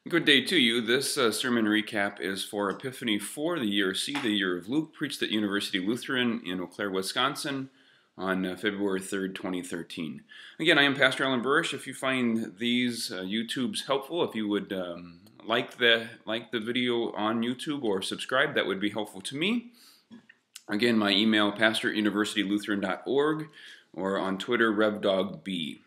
Good day to you. This sermon recap is for Epiphany for the year C, the year of Luke, preached at University Lutheran in Eau Claire, Wisconsin on February 3rd, 2013. Again, I am Pastor Alan Buresh. If you find these YouTubes helpful, if you would like the video on YouTube or subscribe, that would be helpful to me. Again, my email, pastor@universitylutheran.org, or on Twitter, RevDogB.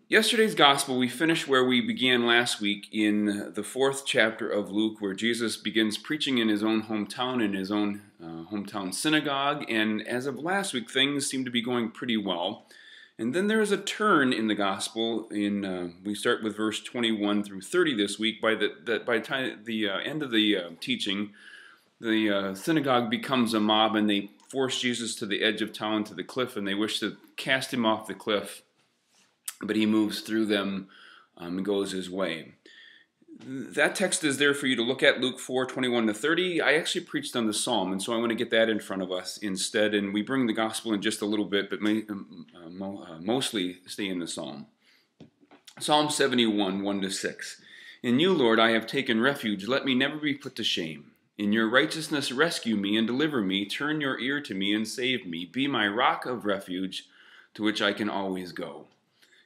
Yesterday's gospel, we finished where we began last week in the 4th chapter of Luke, where Jesus begins preaching in his own hometown, in his own hometown synagogue. And as of last week, things seem to be going pretty well. And then there is a turn in the gospel. We start with verse 21 through 30 this week. By the time the end of the teaching, the synagogue becomes a mob, and they force Jesus to the edge of town, to the cliff, and they wish to cast him off the cliff. But he moves through them and goes his way. That text is there for you to look at, Luke 4:21 to 30. I actually preached on the psalm, and so I want to get that in front of us instead. And we bring the gospel in just a little bit, but mostly stay in the psalm. Psalm 71, 1 to 6. In you, Lord, I have taken refuge. Let me never be put to shame. In your righteousness rescue me and deliver me. Turn your ear to me and save me. Be my rock of refuge, to which I can always go.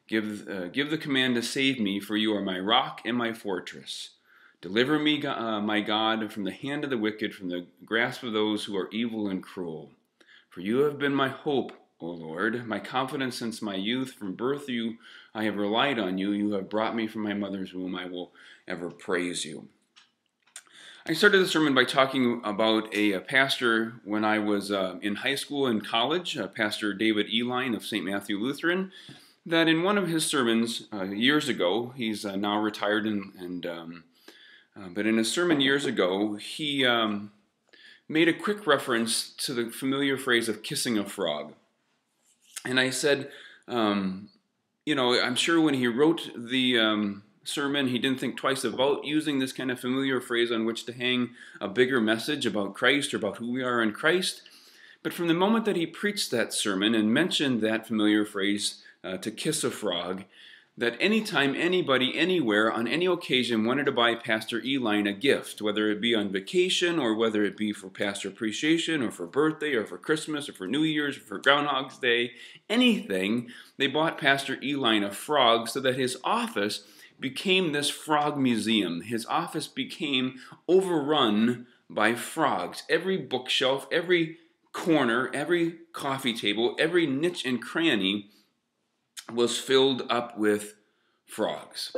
Give the command to save me, for you are my rock and my fortress. Deliver me, my God, from the hand of the wicked, from the grasp of those who are evil and cruel. For you have been my hope, O Lord, my confidence since my youth. From birth I have relied on you. You have brought me from my mother's womb. I will ever praise you. I started the sermon by talking about a pastor when I was in high school and college, Pastor David Eline of St. Matthew Lutheran, that in one of his sermons years ago, he's now retired, but in a sermon years ago, he made a quick reference to the familiar phrase of kissing a frog. And I said, I'm sure when he wrote the sermon, he didn't think twice about using this kind of familiar phrase on which to hang a bigger message about Christ or about who we are in Christ. But from the moment that he preached that sermon and mentioned that familiar phrase, to kiss a frog, that anytime anybody, anywhere, on any occasion wanted to buy Pastor Eline a gift, whether it be on vacation or whether it be for pastor appreciation or for birthday or for Christmas or for New Year's or for Groundhog's Day, anything, they bought Pastor Eline a frog so that his office became this frog museum. His office became overrun by frogs. Every bookshelf, every corner, every coffee table, every niche and cranny was filled up with frogs.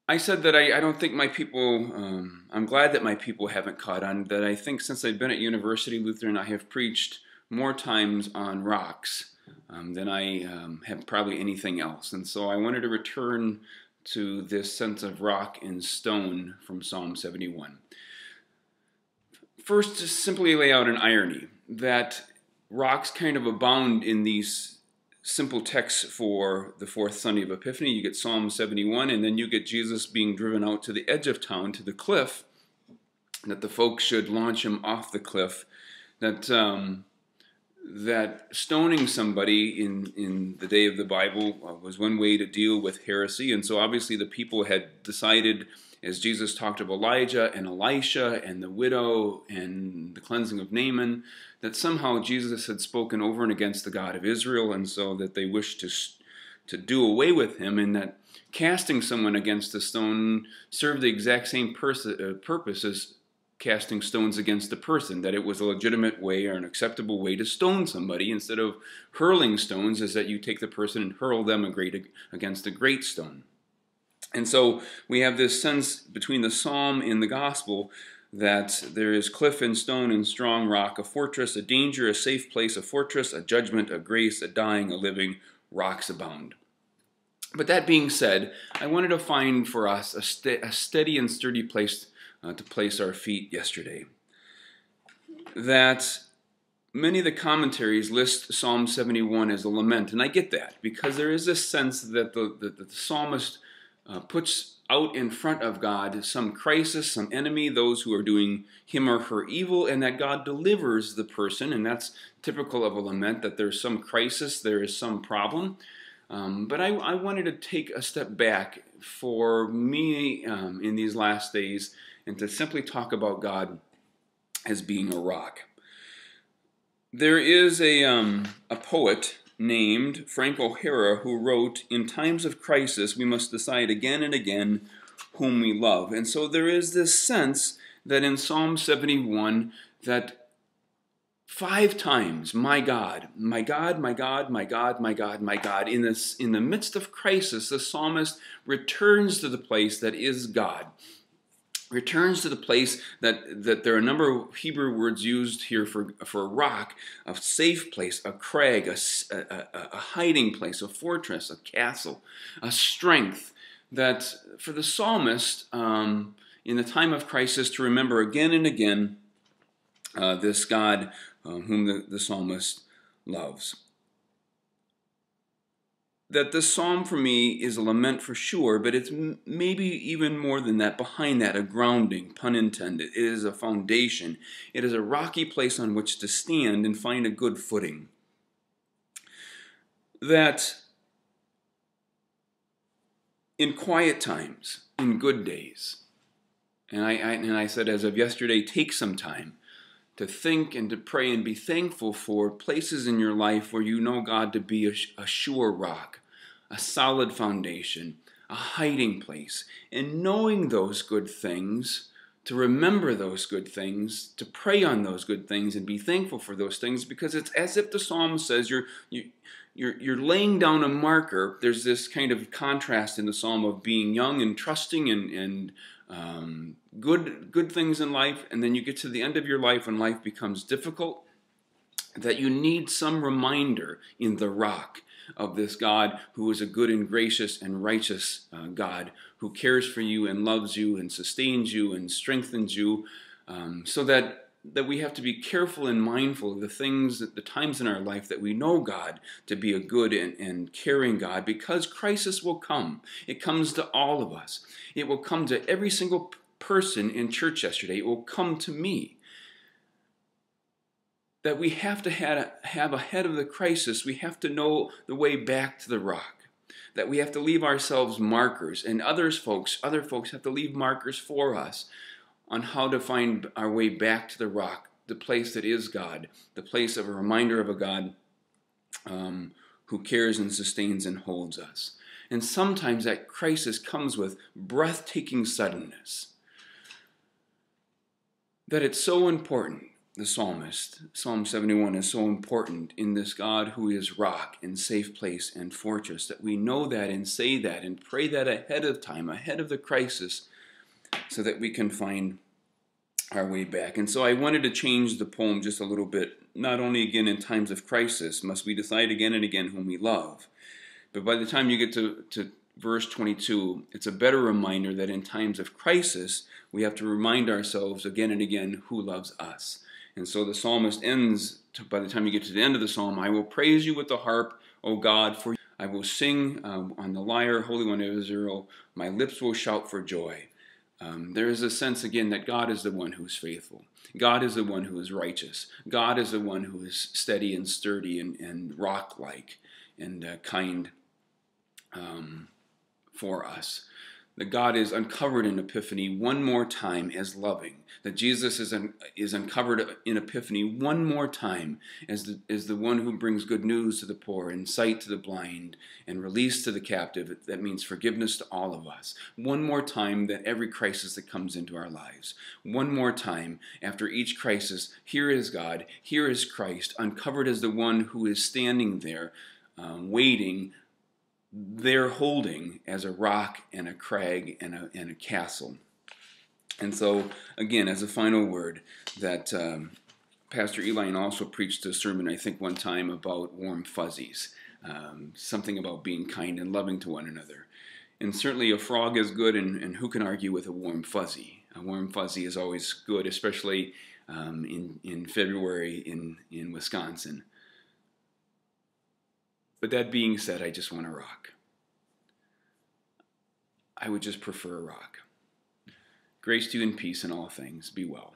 I said that I don't think my people, I'm glad that my people haven't caught on, that I think since I've been at University Lutheran, I have preached more times on rocks than I have probably anything else. And so I wanted to return to this sense of rock and stone from Psalm 71. First, just simply lay out an irony that rocks kind of abound in these simple texts for the 4th Sunday of Epiphany. You get Psalm 71, and then you get Jesus being driven out to the edge of town, to the cliff, that the folks should launch him off the cliff, that stoning somebody in the day of the Bible was one way to deal with heresy. And so obviously the people had decided, as Jesus talked of Elijah and Elisha and the widow and the cleansing of Naaman, that somehow Jesus had spoken over and against the God of Israel, and so that they wished to do away with him, and that casting someone against a stone served the exact same purpose as casting stones against a person, that it was a legitimate way or an acceptable way to stone somebody instead of hurling stones, is that you take the person and hurl them against a great stone. And so we have this sense between the psalm and the gospel that there is cliff and stone and strong rock, a fortress, a danger, a safe place, a fortress, a judgment, a grace, a dying, a living, rocks abound. But that being said, I wanted to find for us a steady and sturdy place to place our feet yesterday. That many of the commentaries list Psalm 71 as a lament, and I get that, because there is this sense that the psalmist puts out in front of God some crisis, some enemy, those who are doing him or her evil, and that God delivers the person, and that's typical of a lament, that there's some crisis, there is some problem. But I wanted to take a step back for me in these last days, and to simply talk about God as being a rock. There is a poet named Frank O'Hara who wrote, "In times of crisis, we must decide again and again whom we love." And so there is this sense that in Psalm 71 that 5 times, my God, my God, my God, my God, my God, my God. In the midst of crisis, the psalmist returns to the place that is God. Returns to the place that there are a number of Hebrew words used here for a rock, a safe place, a crag, a hiding place, a fortress, a castle, a strength. That for the psalmist, in the time of crisis, to remember again and again this God whom the psalmist loves. That this psalm for me is a lament for sure, but it's maybe even more than that, behind that, a grounding, pun intended. It is a foundation. It is a rocky place on which to stand and find a good footing. That in quiet times, in good days, and I said as of yesterday, take some time to think and to pray and be thankful for places in your life where you know God to be a sure rock, a solid foundation, a hiding place. And knowing those good things, to remember those good things, to pray on those good things and be thankful for those things, because it's as if the psalm says you're laying down a marker. There's this kind of contrast in the psalm of being young and trusting and good things in life, and then you get to the end of your life when life becomes difficult, that you need some reminder in the rock of this God who is a good and gracious and righteous God who cares for you and loves you and sustains you and strengthens you, so that we have to be careful and mindful of the times in our life that we know God to be a good and caring God, because crisis will come. It comes to all of us. It will come to every single person in church yesterday. It will come to me. That we have to have ahead of the crisis, we have to know the way back to the rock. That we have to leave ourselves markers, and other folks have to leave markers for us on how to find our way back to the rock, the place that is God, the place of a reminder of a God who cares and sustains and holds us. And sometimes that crisis comes with breathtaking suddenness. That it's so important, the psalmist, Psalm 71 is so important in this God who is rock and safe place and fortress, that we know that and say that and pray that ahead of time, ahead of the crisis, so that we can find our way back. And so I wanted to change the poem just a little bit. Not only again in times of crisis must we decide again and again whom we love, but by the time you get to verse 22, it's a better reminder that in times of crisis we have to remind ourselves again and again who loves us. And so the psalmist ends, by the time you get to the end of the psalm, I will praise you with the harp, O God, for I will sing on the lyre, Holy One of Israel, my lips will shout for joy. There is a sense again that God is the one who is faithful. God is the one who is righteous. God is the one who is steady and sturdy and rock-like and kind for us. That God is uncovered in Epiphany one more time as loving. That Jesus is uncovered in Epiphany one more time as the one who brings good news to the poor and sight to the blind and release to the captive. That means forgiveness to all of us. One more time that every crisis that comes into our lives. One more time after each crisis, here is God, here is Christ, uncovered as the one who is standing there, waiting, they're holding as a rock and a crag and a castle. And so, again, as a final word, that Pastor Eli also preached a sermon, I think, one time about warm fuzzies, something about being kind and loving to one another. And certainly a frog is good, and who can argue with a warm fuzzy? A warm fuzzy is always good, especially in February in Wisconsin. But that being said, I just want a rock. I would just prefer a rock. Grace to you and peace in all things. Be well.